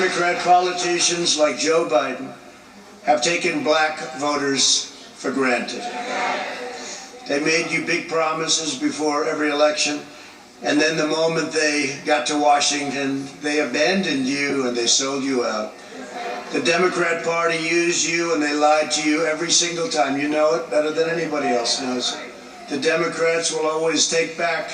Democrat politicians like Joe Biden have taken black voters for granted. They made you big promises before every election, and then the moment they got to Washington, they abandoned you and they sold you out. The Democrat Party used you and they lied to you every single time. You know it better than anybody else knows. The Democrats will always take back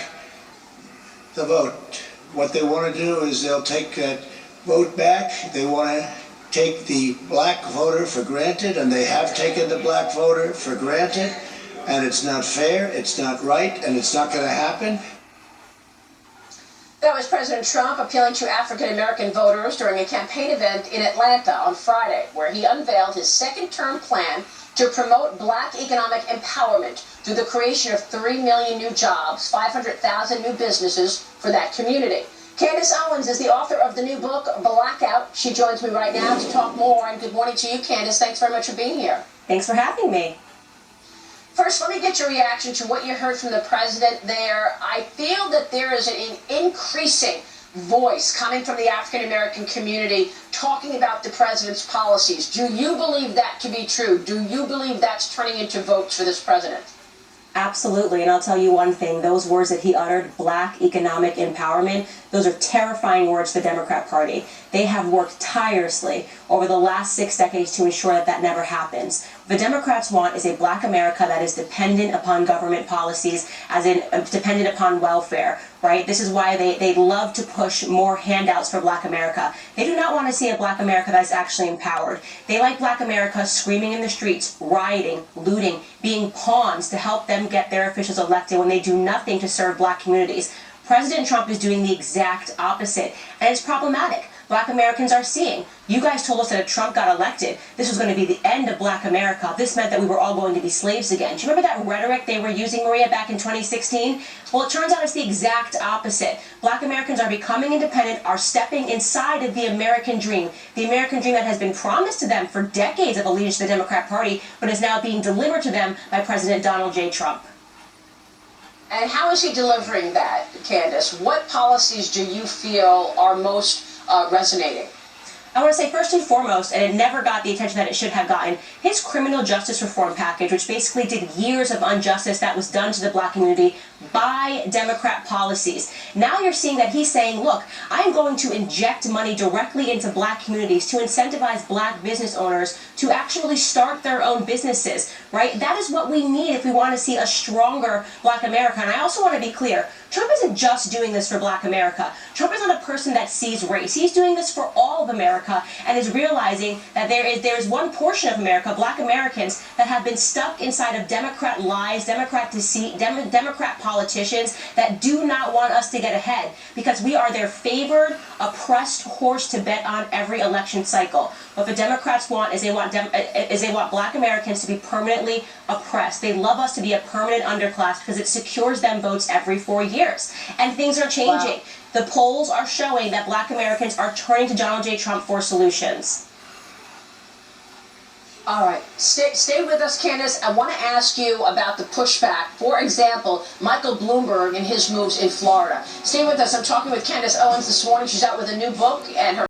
the vote. What they want to do is they'll take that vote back. They want to take the black voter for granted, and they have taken the black voter for granted, and it's not fair, it's not right, and it's not going to happen. That was President Trump appealing to African-American voters during a campaign event in Atlanta on Friday, where he unveiled his second-term plan to promote black economic empowerment through the creation of 3 million new jobs, 500,000 new businesses for that community. Candice Owens is the author of the new book, Blackout. She joins me right now to talk more. And good morning to you, Candice. Thanks very much for being here. Thanks for having me. First, let me get your reaction to what you heard from the president there. I feel that there is an increasing voice coming from the African-American community talking about the president's policies. Do you believe that to be true? Do you believe that's turning into votes for this president? Absolutely, and I'll tell you one thing, those words that he uttered, black economic empowerment, those are terrifying words to the Democrat Party. They have worked tirelessly over the last 6 decades to ensure that that never happens. What the Democrats want is a black America that is dependent upon government policies, as in dependent upon welfare, right? This is why they love to push more handouts for black America. They do not want to see a black America that is actually empowered. They like black America screaming in the streets, rioting, looting, being pawns to help them get their officials elected when they do nothing to serve black communities. President Trump is doing the exact opposite, and it's problematic. Black Americans are seeing. You guys told us that if Trump got elected, this was going to be the end of black America. This meant that we were all going to be slaves again. Do you remember that rhetoric they were using, Maria, back in 2016? Well, it turns out it's the exact opposite. Black Americans are becoming independent, are stepping inside of the American dream that has been promised to them for decades of allegiance to the Democrat Party, but is now being delivered to them by President Donald J. Trump. And how is he delivering that, Candice? What policies do you feel are most resonating? I want to say first and foremost, and it never got the attention that it should have gotten, his criminal justice reform package, which basically did years of injustice that was done to the black community by Democrat policies. Now you're seeing that he's saying, look, I'm going to inject money directly into black communities to incentivize black business owners to actually start their own businesses, right? That is what we need if we want to see a stronger black America. And I also want to be clear, Trump isn't just doing this for black America. Trump is not a person that sees race. He's doing this for all of America and is realizing that there is one portion of America, black Americans, that have been stuck inside of Democrat lies, Democrat deceit, Democrat politicians that do not want us to get ahead because we are their favored, oppressed horse to bet on every election cycle. What the Democrats want is they want black Americans to be permanently oppressed. They love us to be a permanent underclass because it secures them votes every 4 years. And things are changing. Wow. The polls are showing that black Americans are turning to Donald J. Trump for solutions. All right. Stay with us, Candice. I want to ask you about the pushback. For example, Michael Bloomberg and his moves in Florida. Stay with us. I'm talking with Candice Owens this morning. She's out with a new book, and her